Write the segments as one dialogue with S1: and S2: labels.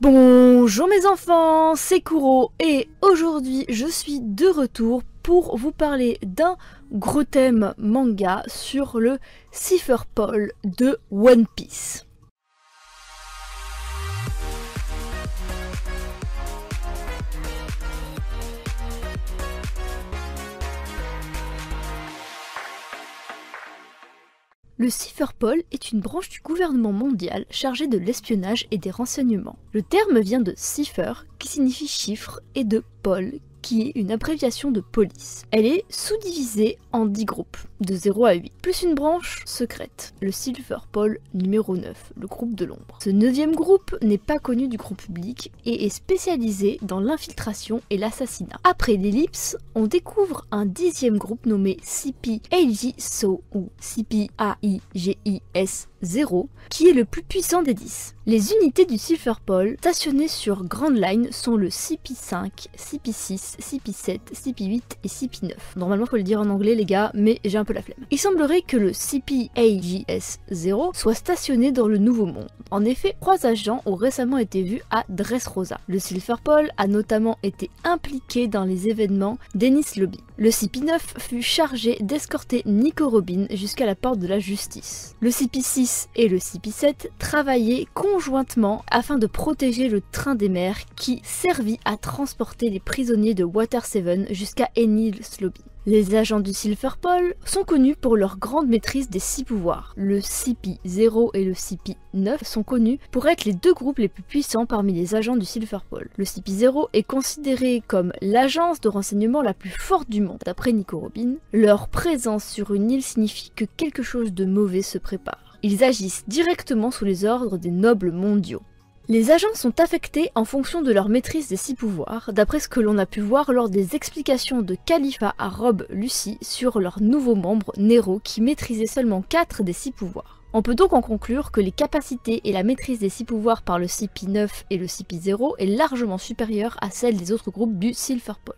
S1: Bonjour mes enfants, c'est Kuro et aujourd'hui je suis de retour pour vous parler d'un gros thème manga sur le Cipher Pol de One Piece. Le Cipher Pol est une branche du gouvernement mondial chargée de l'espionnage et des renseignements. Le terme vient de cipher, qui signifie chiffre, et de pol, qui est une abréviation de police. Elle est sous-divisée en 10 groupes, de 0 à 8, plus une branche secrète, le Cipher Pol numéro 9, le groupe de l'ombre. Ce 9e groupe n'est pas connu du grand public et est spécialisé dans l'infiltration et l'assassinat. Après l'ellipse, on découvre un 10e groupe nommé CP-AIGIS ou CP-AIGIS 0, qui est le plus puissant des 10. Les unités du Cipher Pol stationnées sur Grand Line sont le CP5, CP6, CP7, CP8 et CP9. Normalement faut le dire en anglais les gars, mais j'ai un peu la flemme. Il semblerait que le CP-AIGIS 0 soit stationné dans le Nouveau Monde. En effet, 3 agents ont récemment été vus à Dressrosa. Le Cipher Pol a notamment été impliqué dans les événements d'Ennis Lobby. Le CP9 fut chargé d'escorter Nico Robin jusqu'à la porte de la justice. Le CP6 et le CP7 travaillaient conjointement afin de protéger le train des mers qui servit à transporter les prisonniers de Water 7 jusqu'à Ennis Lobby. Les agents du Cipher Pol sont connus pour leur grande maîtrise des 6 pouvoirs. Le CP0 et le CP9 sont connus pour être les 2 groupes les plus puissants parmi les agents du Cipher Pol. Le CP0 est considéré comme l'agence de renseignement la plus forte du monde. D'après Nico Robin, leur présence sur une île signifie que quelque chose de mauvais se prépare. Ils agissent directement sous les ordres des nobles mondiaux. Les agents sont affectés en fonction de leur maîtrise des 6 pouvoirs, d'après ce que l'on a pu voir lors des explications de Khalifa à Rob Lucy sur leur nouveau membre Nero qui maîtrisait seulement 4 des 6 pouvoirs. On peut donc en conclure que les capacités et la maîtrise des 6 pouvoirs par le CP9 et le CP0 est largement supérieure à celle des autres groupes du Cipher Pol.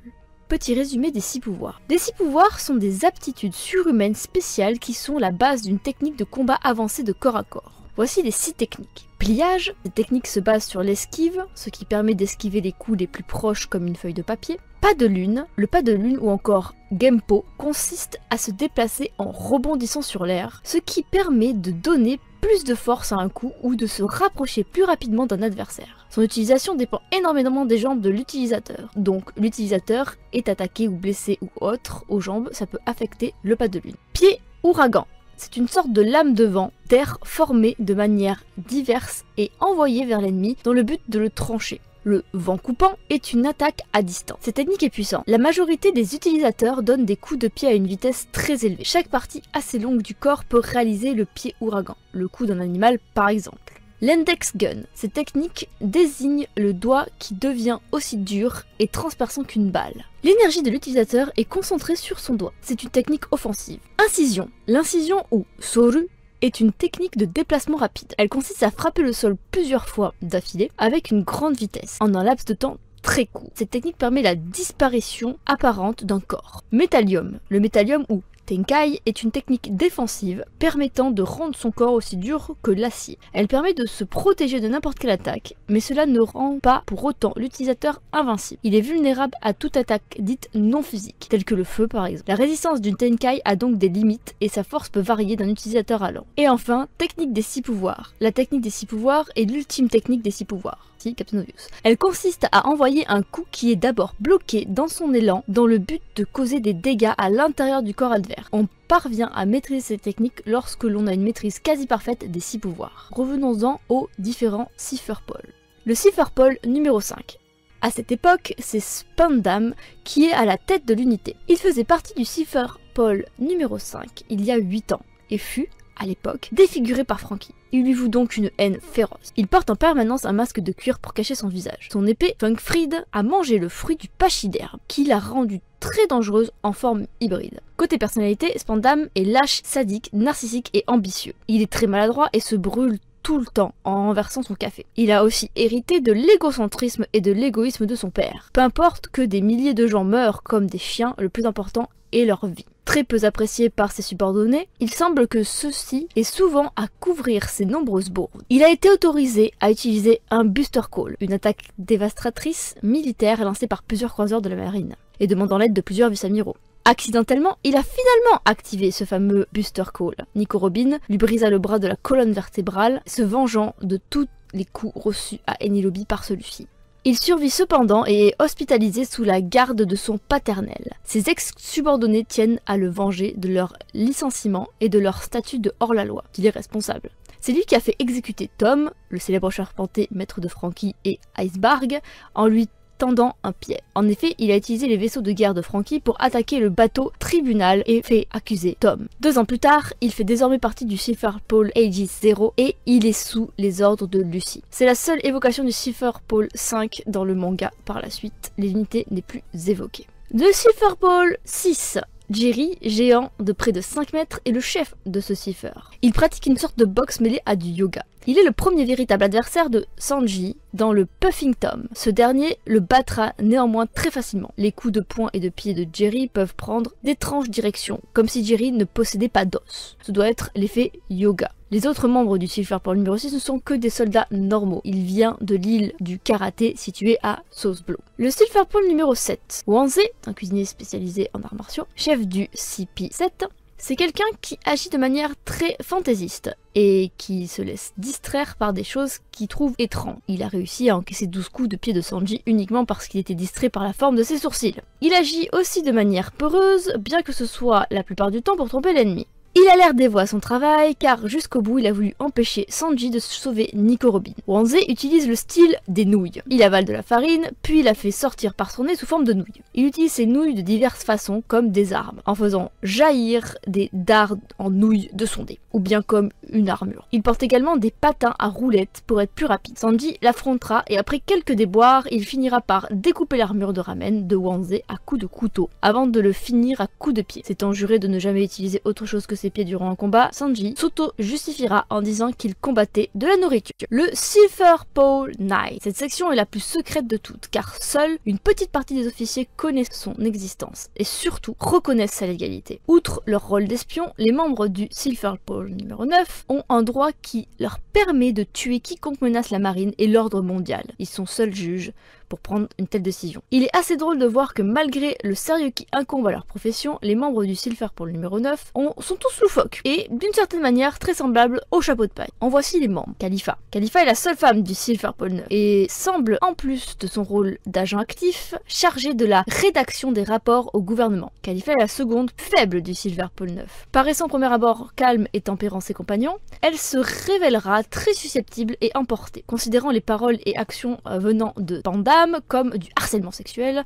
S1: Petit résumé des 6 pouvoirs. Les 6 pouvoirs sont des aptitudes surhumaines spéciales qui sont la base d'une technique de combat avancée de corps à corps. Voici les 6 techniques. Pliage, cette technique se base sur l'esquive, ce qui permet d'esquiver les coups les plus proches comme une feuille de papier. Pas de lune, le pas de lune ou encore Genpo consiste à se déplacer en rebondissant sur l'air, ce qui permet de donner plus de force à un coup ou de se rapprocher plus rapidement d'un adversaire. Son utilisation dépend énormément des jambes de l'utilisateur, donc l'utilisateur est attaqué ou blessé ou autre aux jambes, ça peut affecter le pas de lune. Pied ouragan. C'est une sorte de lame de vent d'air formée de manière diverse et envoyée vers l'ennemi dans le but de le trancher. Le vent coupant est une attaque à distance. Cette technique est puissante. La majorité des utilisateurs donnent des coups de pied à une vitesse très élevée. Chaque partie assez longue du corps peut réaliser le pied ouragan, le coup d'un animal par exemple. L'index gun, cette technique désigne le doigt qui devient aussi dur et transperçant qu'une balle. L'énergie de l'utilisateur est concentrée sur son doigt. C'est une technique offensive. Incision. L'incision ou soru est une technique de déplacement rapide. Elle consiste à frapper le sol plusieurs fois d'affilée avec une grande vitesse en un laps de temps très court. Cette technique permet la disparition apparente d'un corps. Métallium. Le métallium ou Tenkai est une technique défensive permettant de rendre son corps aussi dur que l'acier. Elle permet de se protéger de n'importe quelle attaque, mais cela ne rend pas pour autant l'utilisateur invincible. Il est vulnérable à toute attaque dite non physique, telle que le feu par exemple. La résistance d'une Tenkai a donc des limites et sa force peut varier d'un utilisateur à l'autre. Et enfin, technique des 6 pouvoirs. La technique des 6 pouvoirs est l'ultime technique des 6 pouvoirs. Captain Obvious. Elle consiste à envoyer un coup qui est d'abord bloqué dans son élan dans le but de causer des dégâts à l'intérieur du corps adverse. On parvient à maîtriser cette technique lorsque l'on a une maîtrise quasi parfaite des 6 pouvoirs. Revenons-en aux différents Cipher Pol. Le Cipher Pol numéro 5. À cette époque, c'est Spandam qui est à la tête de l'unité. Il faisait partie du Cipher Pol numéro 5 il y a 8 ans et fut, à l'époque, défiguré par Franky. Il lui voue donc une haine féroce. Il porte en permanence un masque de cuir pour cacher son visage. Son épée, Funkfried, a mangé le fruit du pachyderme, qui l'a rendue très dangereuse en forme hybride. Côté personnalité, Spandam est lâche, sadique, narcissique et ambitieux. Il est très maladroit et se brûle tout le temps en renversant son café. Il a aussi hérité de l'égocentrisme et de l'égoïsme de son père. Peu importe que des milliers de gens meurent comme des chiens, le plus important est leur vie. Très peu apprécié par ses subordonnés, il semble que ceux-ci aient souvent à couvrir ses nombreuses bourdes. Il a été autorisé à utiliser un Buster Call, une attaque dévastatrice militaire lancée par plusieurs croiseurs de la marine, et demandant l'aide de plusieurs vice-amiraux. Accidentellement, il a finalement activé ce fameux Buster Call. Nico Robin lui brisa le bras de la colonne vertébrale, se vengeant de tous les coups reçus à Eni Lobby par celui-ci. Il survit cependant et est hospitalisé sous la garde de son paternel. Ses ex-subordonnés tiennent à le venger de leur licenciement et de leur statut de hors-la-loi, qu'il est responsable. C'est lui qui a fait exécuter Tom, le célèbre charpentier maître de Franky et Icebarg, en lui tendant un pied. En effet, il a utilisé les vaisseaux de guerre de Franky pour attaquer le bateau tribunal et fait accuser Tom. 2 ans plus tard, il fait désormais partie du Silver Paul Aegis 0 et il est sous les ordres de Lucy. C'est la seule évocation du Silver Paul 5 dans le manga. Par la suite, l'unité n'est plus évoquée. De Silver Paul 6. Jerry, géant de près de 5 mètres, est le chef de ce Cipher. Il pratique une sorte de boxe mêlée à du yoga. Il est le premier véritable adversaire de Sanji dans le Puffing Tom. Ce dernier le battra néanmoins très facilement. Les coups de poing et de pied de Jerry peuvent prendre d'étranges directions, comme si Jerry ne possédait pas d'os. Ce doit être l'effet yoga. Les autres membres du Silver Paul numéro 6 ne sont que des soldats normaux. Il vient de l'île du karaté située à Soseblow. Le Silver Paul numéro 7. Wanze, un cuisinier spécialisé en arts martiaux, chef du CP7, c'est quelqu'un qui agit de manière très fantaisiste et qui se laisse distraire par des choses qu'il trouve étranges. Il a réussi à encaisser 12 coups de pied de Sanji uniquement parce qu'il était distrait par la forme de ses sourcils. Il agit aussi de manière peureuse, bien que ce soit la plupart du temps pour tromper l'ennemi. Il a l'air dévoué à son travail car jusqu'au bout il a voulu empêcher Sanji de sauver Nico Robin. Wanze utilise le style des nouilles. Il avale de la farine, puis il la fait sortir par son nez sous forme de nouilles. Il utilise ces nouilles de diverses façons comme des armes, en faisant jaillir des dards en nouilles de son nez, ou bien comme une armure. Il porte également des patins à roulettes pour être plus rapide. Sanji l'affrontera et après quelques déboires, il finira par découper l'armure de ramen de Wanze à coups de couteau, avant de le finir à coups de pied. S'étant juré de ne jamais utiliser autre chose que ses pieds durant un combat, Sanji s'auto-justifiera en disant qu'il combattait de la nourriture. Le Silver Paul Knight. Cette section est la plus secrète de toutes, car seule une petite partie des officiers connaissent son existence, et surtout reconnaissent sa légalité. Outre leur rôle d'espion, les membres du Silver Paul numéro 9 ont un droit qui leur permet de tuer quiconque menace la marine et l'ordre mondial. Ils sont seuls juges pour prendre une telle décision. Il est assez drôle de voir que malgré le sérieux qui incombe à leur profession, les membres du Silver Paul numéro 9 sont tous loufoques et d'une certaine manière très semblables au chapeau de paille. En voici les membres. Khalifa. Khalifa est la seule femme du Silver Paul 9 et semble, en plus de son rôle d'agent actif, chargée de la rédaction des rapports au gouvernement. Khalifa est la seconde faible du Silver Paul 9. Paraissant au premier abord calme et tempérant ses compagnons, elle se révélera très susceptible et emportée, considérant les paroles et actions venant de Panda comme du harcèlement sexuel.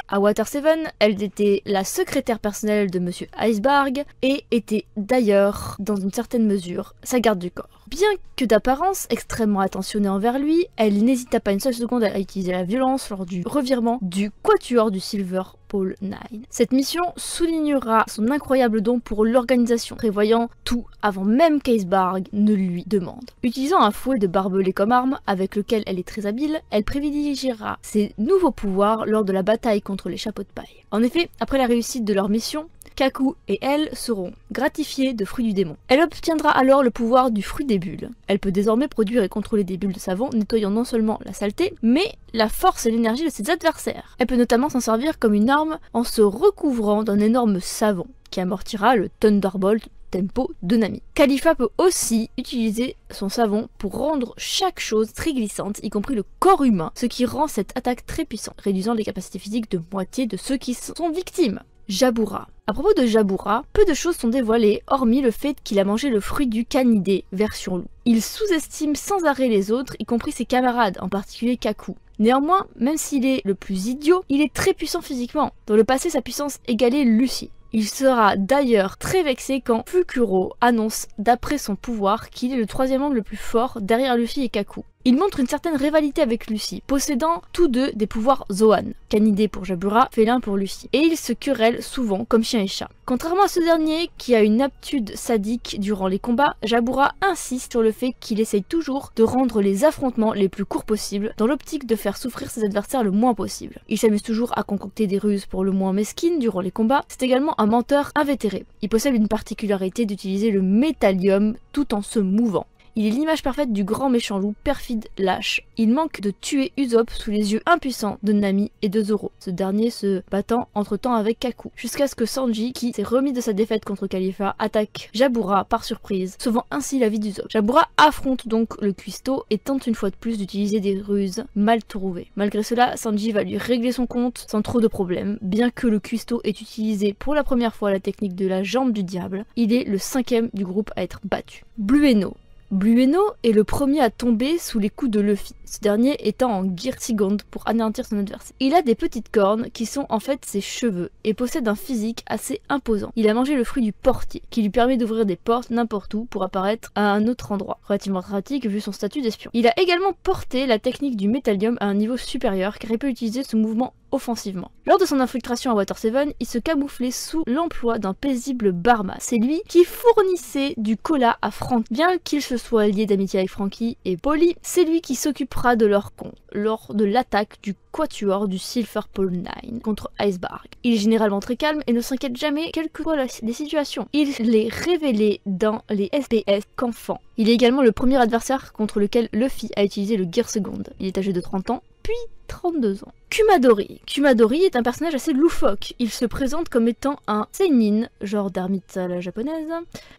S1: À Water 7, elle était la secrétaire personnelle de Monsieur Icebarg et était d'ailleurs, dans une certaine mesure, sa garde du corps. Bien que d'apparence extrêmement attentionnée envers lui, elle n'hésita pas une seule seconde à utiliser la violence lors du revirement du quatuor du Silver Paul 9. Cette mission soulignera son incroyable don pour l'organisation, prévoyant tout avant même qu'Icebarg ne lui demande. Utilisant un fouet de barbelé comme arme, avec lequel elle est très habile, elle privilégiera ses nouveaux pouvoirs lors de la bataille contre les chapeaux de paille. En effet, après la réussite de leur mission, Kaku et elle seront gratifiées de fruits du démon. Elle obtiendra alors le pouvoir du fruit des bulles. Elle peut désormais produire et contrôler des bulles de savon, nettoyant non seulement la saleté, mais la force et l'énergie de ses adversaires. Elle peut notamment s'en servir comme une arme en se recouvrant d'un énorme savon, qui amortira le Thunderbolt tempo de Nami. Khalifa peut aussi utiliser son savon pour rendre chaque chose très glissante, y compris le corps humain, ce qui rend cette attaque très puissante, réduisant les capacités physiques de moitié de ceux qui sont victimes. Jabura. À propos de Jabura, peu de choses sont dévoilées, hormis le fait qu'il a mangé le fruit du canidé, version loup. Il sous-estime sans arrêt les autres, y compris ses camarades, en particulier Kaku. Néanmoins, même s'il est le plus idiot, il est très puissant physiquement. Dans le passé, sa puissance égalait Lucy. Il sera d'ailleurs très vexé quand Fukuro annonce, d'après son pouvoir, qu'il est le troisième membre le plus fort derrière Luffy et Kaku. Ils montrent une certaine rivalité avec Lucy, possédant tous deux des pouvoirs Zoan, canidé pour Jabura, félin pour Lucy, et ils se querellent souvent comme chien et chat. Contrairement à ce dernier, qui a une aptitude sadique durant les combats, Jabura insiste sur le fait qu'il essaye toujours de rendre les affrontements les plus courts possibles, dans l'optique de faire souffrir ses adversaires le moins possible. Il s'amuse toujours à concocter des ruses pour le moins mesquines durant les combats. C'est également un menteur invétéré. Il possède une particularité d'utiliser le métallium tout en se mouvant. Il est l'image parfaite du grand méchant loup, perfide, lâche. Il manque de tuer Usopp sous les yeux impuissants de Nami et de Zoro, ce dernier se battant entre-temps avec Kaku, jusqu'à ce que Sanji, qui s'est remis de sa défaite contre Khalifa, attaque Jabura par surprise, sauvant ainsi la vie d'Usopp. Jabura affronte donc le cuistot et tente une fois de plus d'utiliser des ruses mal trouvées. Malgré cela, Sanji va lui régler son compte sans trop de problèmes. Bien que le cuistot ait utilisé pour la première fois la technique de la jambe du diable, il est le 5e du groupe à être battu. Blueno. Blueno est le premier à tomber sous les coups de Luffy, ce dernier étant en Gear Second pour anéantir son adversaire. Il a des petites cornes qui sont en fait ses cheveux et possède un physique assez imposant. Il a mangé le fruit du portier qui lui permet d'ouvrir des portes n'importe où pour apparaître à un autre endroit, relativement pratique vu son statut d'espion. Il a également porté la technique du métallium à un niveau supérieur car il peut utiliser ce mouvement offensivement. Lors de son infiltration à Water 7, il se camouflait sous l'emploi d'un paisible barman. C'est lui qui fournissait du cola à Frank. Bien qu'il se soit lié d'amitié avec Franky et Polly, c'est lui qui s'occupera de leur compte lors de l'attaque du quatuor du Silver Pole 9 contre Iceberg. Il est généralement très calme et ne s'inquiète jamais quelles que soient les situations. Il l'est révélé dans les SBS qu'enfant. Il est également le premier adversaire contre lequel Luffy a utilisé le Gear Second. Il est âgé de 30 ans, puis 32 ans. Kumadori. Kumadori est un personnage assez loufoque. Il se présente comme étant un seinin, genre d'ermite à la japonaise,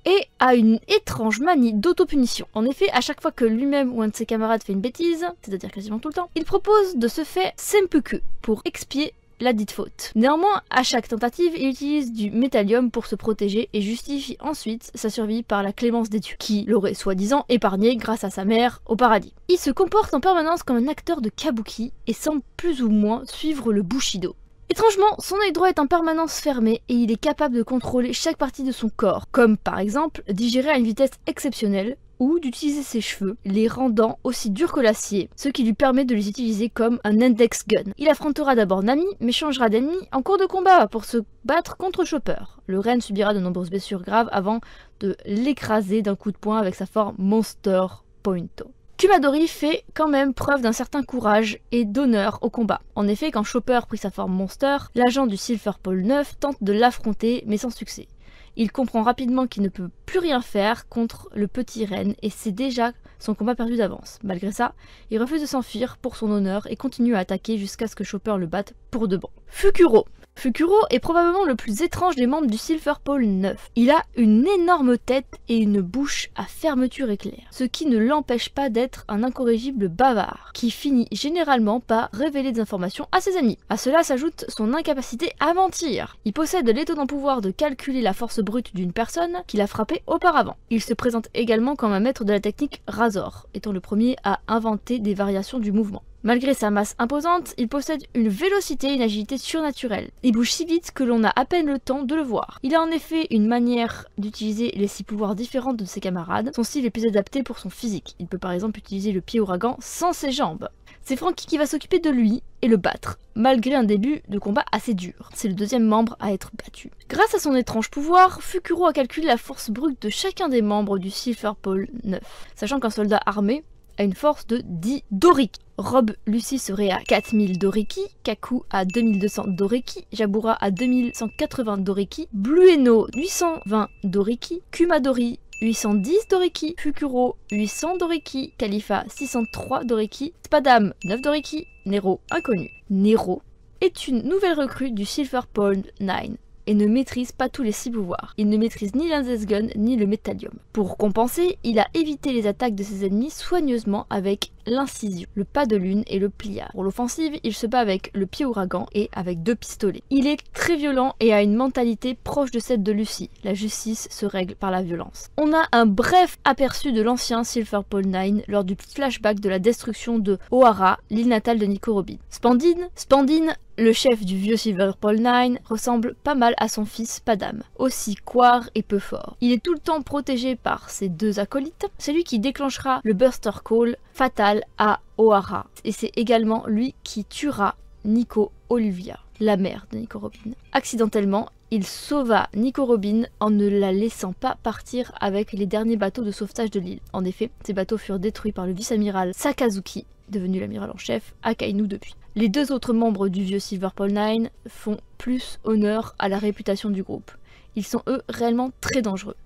S1: et a une étrange manie d'autopunition. En effet, à chaque fois que lui-même ou un de ses camarades fait une bêtise, c'est-à-dire quasiment tout le temps, il propose de se faire senpuku pour expier la dite faute. Néanmoins, à chaque tentative, il utilise du métallium pour se protéger et justifie ensuite sa survie par la clémence des dieux, qui l'aurait soi-disant épargné grâce à sa mère au paradis. Il se comporte en permanence comme un acteur de kabuki et semble plus ou moins suivre le Bushido. Étrangement, son œil droit est en permanence fermé et il est capable de contrôler chaque partie de son corps, comme par exemple digérer à une vitesse exceptionnelle, ou d'utiliser ses cheveux, les rendant aussi durs que l'acier, ce qui lui permet de les utiliser comme un index gun. Il affrontera d'abord Nami, mais changera d'ennemi en cours de combat pour se battre contre Chopper. Le Ren subira de nombreuses blessures graves avant de l'écraser d'un coup de poing avec sa forme Monster Pointo. Kumadori fait quand même preuve d'un certain courage et d'honneur au combat. En effet, quand Chopper prit sa forme Monster, l'agent du Silver Pole 9 tente de l'affronter mais sans succès. Il comprend rapidement qu'il ne peut plus rien faire contre le petit Ren et c'est déjà son combat perdu d'avance. Malgré ça, il refuse de s'enfuir pour son honneur et continue à attaquer jusqu'à ce que Chopper le batte pour de bon. Fukuro. Fukuro est probablement le plus étrange des membres du Silver Pole 9. Il a une énorme tête et une bouche à fermeture éclair, ce qui ne l'empêche pas d'être un incorrigible bavard, qui finit généralement par révéler des informations à ses ennemis. À cela s'ajoute son incapacité à mentir. Il possède l'étonnant pouvoir de calculer la force brute d'une personne qu'il a frappée auparavant. Il se présente également comme un maître de la technique Razor, étant le premier à inventer des variations du mouvement. Malgré sa masse imposante, il possède une vélocité et une agilité surnaturelles. Il bouge si vite que l'on a à peine le temps de le voir. Il a en effet une manière d'utiliser les 6 pouvoirs différents de ses camarades. Son style est plus adapté pour son physique. Il peut par exemple utiliser le pied ouragan sans ses jambes. C'est Franky qui va s'occuper de lui et le battre, malgré un début de combat assez dur. C'est le 2e membre à être battu. Grâce à son étrange pouvoir, Fukuro a calculé la force brute de chacun des membres du Silver Pole 9, sachant qu'un soldat armé a une force de 10 Doriki. Rob Lucy serait à 4000 Doriki, Kaku à 2200 Doriki, Jabura à 2180 Doriki, Blueno 820 Doriki, Kumadori 810 Doriki, Fukuro 800 Doriki, Khalifa 603 Doriki, Spadam 9 Doriki, Nero inconnu. Nero est une nouvelle recrue du Silver Pole 9 et ne maîtrise pas tous les 6 pouvoirs. Il ne maîtrise ni l'index gun ni le métallium. Pour compenser, il a évité les attaques de ses ennemis soigneusement avec l'incision, le pas de lune et le pliard. Pour l'offensive, il se bat avec le pied ouragan et avec 2 pistolets. Il est très violent et a une mentalité proche de celle de Lucy. La justice se règle par la violence. On a un bref aperçu de l'ancien Silver Pole 9 lors du flashback de la destruction de Ohara, l'île natale de Nico Robin. Spandine, le chef du vieux Silver Pole 9, ressemble pas mal à son fils Padam, aussi couard et peu fort. Il est tout le temps protégé par ses 2 acolytes. C'est lui qui déclenchera le Buster Call fatal amiral à O'Hara. Et c'est également lui qui tuera Nico Olivia, la mère de Nico Robin. Accidentellement, il sauva Nico Robin en ne la laissant pas partir avec les derniers bateaux de sauvetage de l'île. En effet, ces bateaux furent détruits par le vice-amiral Sakazuki, devenu l'amiral en chef, à Kainu depuis. Les 2 autres membres du vieux Silver Pearl 9 font plus honneur à la réputation du groupe. Ils sont eux réellement très dangereux.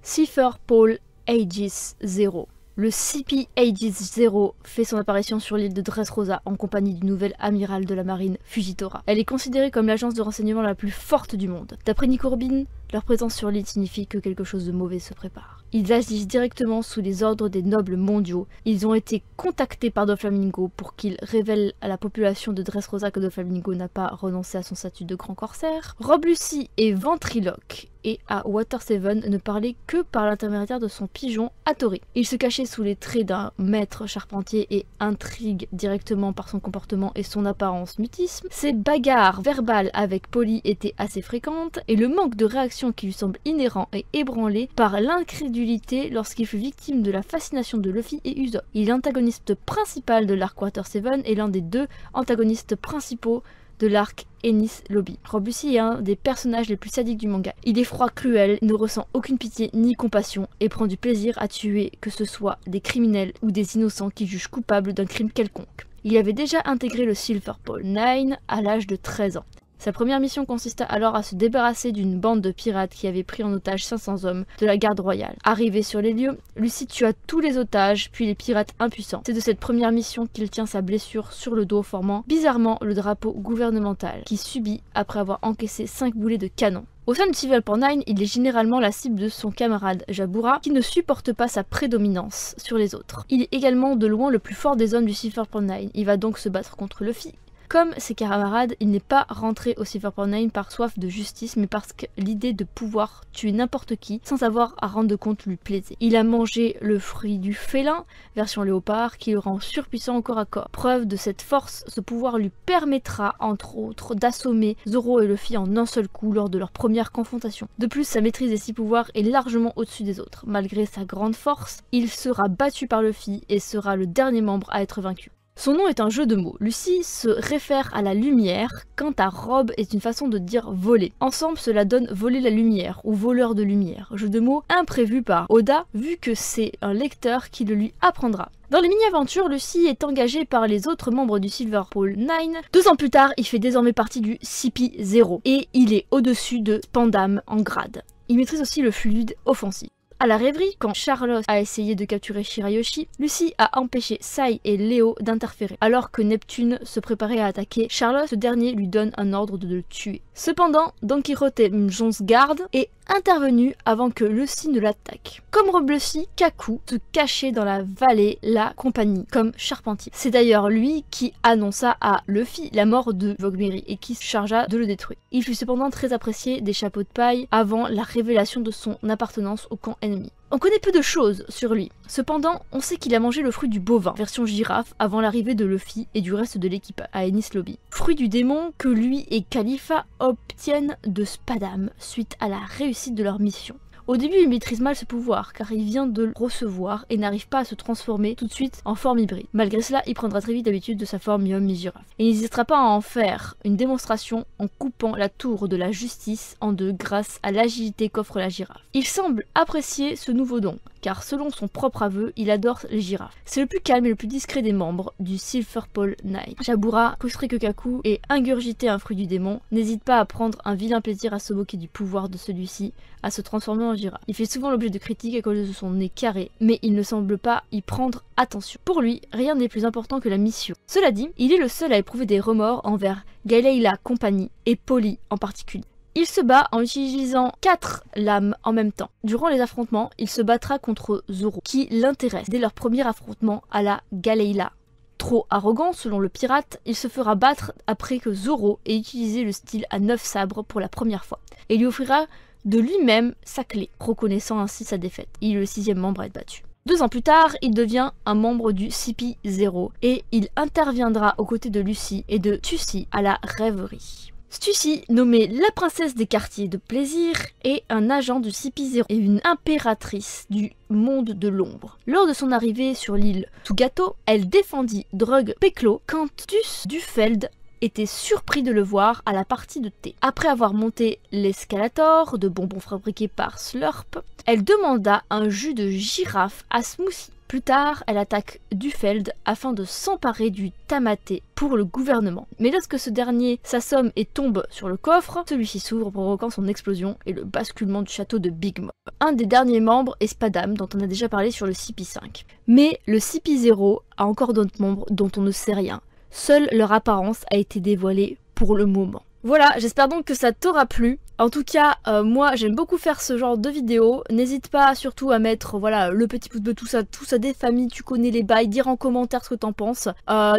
S1: Silver Pearl Aegis 0. Le CP Aegis 0 fait son apparition sur l'île de Dressrosa en compagnie du nouvel amiral de la marine Fujitora. Elle est considérée comme l'agence de renseignement la plus forte du monde. D'après Nico Robin, leur présence sur l'île signifie que quelque chose de mauvais se prépare. Ils agissent directement sous les ordres des nobles mondiaux. Ils ont été contactés par Doflamingo pour qu'ils révèlent à la population de Dressrosa que Doflamingo n'a pas renoncé à son statut de grand corsaire. Rob Lucy est ventriloque et à Water 7 ne parlait que par l'intermédiaire de son pigeon Hattori. Il se cachait sous les traits d'un maître charpentier et intrigue directement par son comportement et son apparence mutisme. Ses bagarres verbales avec Polly étaient assez fréquentes et le manque de réaction qui lui semble inhérent est ébranlé par l'incrédulité lorsqu'il fut victime de la fascination de Luffy et Usopp. Il est l'antagoniste principal de l'arc Water 7 et l'un des 2 antagonistes principaux de l'arc Enies Lobby. Rob Lucy est un des personnages les plus sadiques du manga. Il est froid, cruel, ne ressent aucune pitié ni compassion et prend du plaisir à tuer que ce soit des criminels ou des innocents qu'il juge coupables d'un crime quelconque. Il avait déjà intégré le Silver Pearl 9 à l'âge de 13 ans. Sa première mission consista alors à se débarrasser d'une bande de pirates qui avait pris en otage 500 hommes de la garde royale. Arrivé sur les lieux, Lucy tua tous les otages, puis les pirates impuissants. C'est de cette première mission qu'il tient sa blessure sur le dos, formant bizarrement le drapeau gouvernemental, qu'il subit après avoir encaissé 5 boulets de canon. Au sein du Silver Pearl 9, il est généralement la cible de son camarade Jabura, qui ne supporte pas sa prédominance sur les autres. Il est également de loin le plus fort des hommes du Silver Pearl 9. Il va donc se battre contre Luffy. Comme ses camarades, il n'est pas rentré au Silver Pearl 9 par soif de justice, mais parce que l'idée de pouvoir tuer n'importe qui sans avoir à rendre compte lui plaisait. Il a mangé le fruit du félin, version léopard, qui le rend surpuissant au corps à corps. Preuve de cette force, ce pouvoir lui permettra, entre autres, d'assommer Zoro et Luffy en un seul coup lors de leur première confrontation. De plus, sa maîtrise des 6 pouvoirs est largement au-dessus des autres. Malgré sa grande force, il sera battu par Luffy et sera le dernier membre à être vaincu. Son nom est un jeu de mots. Lucy se réfère à la lumière, quant à Rob est une façon de dire voler. Ensemble, cela donne voler la lumière ou voleur de lumière. Jeu de mots imprévu par Oda, vu que c'est un lecteur qui le lui apprendra. Dans les mini-aventures, Lucy est engagé par les autres membres du Silver Pearl 9. 2 ans plus tard, il fait désormais partie du CP0 et il est au-dessus de Spandam en grade. Il maîtrise aussi le fluide offensif. À la rêverie, quand Charlotte a essayé de capturer Shirayoshi, Lucy a empêché Sai et Léo d'interférer. Alors que Neptune se préparait à attaquer Charlotte, ce dernier lui donne un ordre de le tuer. Cependant, Don Quijote Mjonsgarde est intervenu avant que Lucy ne l'attaque. Comme Rob Lucy, Kaku se cachait dans la vallée la compagnie comme charpentier. C'est d'ailleurs lui qui annonça à Luffy la mort de Vogmeri et qui se chargea de le détruire. Il fut cependant très apprécié des chapeaux de paille avant la révélation de son appartenance au camp ennemi. On connaît peu de choses sur lui. Cependant, on sait qu'il a mangé le fruit du bovin, version girafe, avant l'arrivée de Luffy et du reste de l'équipe à Enies Lobby. Fruit du démon que lui et Khalifa obtiennent de Spadam suite à la réussite de leur mission. Au début, il maîtrise mal ce pouvoir car il vient de le recevoir et n'arrive pas à se transformer tout de suite en forme hybride. Malgré cela, il prendra très vite l'habitude de sa forme mi-homme mi-girafe. Et il n'hésitera pas à en faire une démonstration en coupant la tour de la justice en deux grâce à l'agilité qu'offre la girafe. Il semble apprécier ce nouveau don car selon son propre aveu, il adore les girafes. C'est le plus calme et le plus discret des membres du Silver Pearl 9. Jabura, frustré que Kaku ait ingurgité un fruit du démon, n'hésite pas à prendre un vilain plaisir à se moquer du pouvoir de celui-ci, à se transformer en girafe. Il fait souvent l'objet de critiques à cause de son nez carré, mais il ne semble pas y prendre attention. Pour lui, rien n'est plus important que la mission. Cela dit, il est le seul à éprouver des remords envers Galeila Compagnie et Polly en particulier. Il se bat en utilisant 4 lames en même temps. Durant les affrontements, il se battra contre Zoro, qui l'intéresse dès leur premier affrontement à la Galeila. Trop arrogant selon le pirate, il se fera battre après que Zoro ait utilisé le style à 9 sabres pour la première fois, et lui offrira de lui-même sa clé, reconnaissant ainsi sa défaite. Il est le 6e membre à être battu. 2 ans plus tard, il devient un membre du CP0 et il interviendra aux côtés de Lucy et de Tussie à la rêverie. Stussy, nommée la princesse des quartiers de plaisir, est un agent du CP0 et une impératrice du monde de l'ombre. Lors de son arrivée sur l'île Tugato, elle défendit Drug Peklo quand Tus Dufeld était surpris de le voir à la partie de thé. Après avoir monté l'escalator de bonbons fabriqués par Slurp, elle demanda un jus de girafe à Smoothie. Plus tard, elle attaque Dufeld afin de s'emparer du tamaté pour le gouvernement. Mais lorsque ce dernier s'assomme et tombe sur le coffre, celui-ci s'ouvre provoquant son explosion et le basculement du château de Big Mom. Un des derniers membres est Spadam, dont on a déjà parlé sur le CP5. Mais le CP0 a encore d'autres membres dont on ne sait rien. Seule leur apparence a été dévoilée pour le moment. Voilà, j'espère donc que ça t'aura plu. En tout cas, moi j'aime beaucoup faire ce genre de vidéos. N'hésite pas surtout à mettre voilà, le petit pouce bleu, tout ça des familles, tu connais les bails, dire en commentaire ce que t'en penses.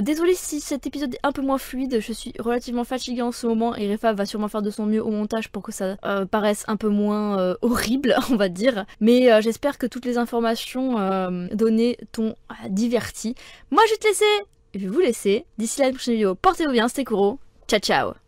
S1: Désolée si cet épisode est un peu moins fluide, je suis relativement fatiguée en ce moment et Refa va sûrement faire de son mieux au montage pour que ça paraisse un peu moins horrible, on va dire. Mais j'espère que toutes les informations données t'ont diverti. Moi je vais te laisser, je vais vous laisser. D'ici la prochaine vidéo, portez-vous bien, c'était Kuro. Ciao ciao.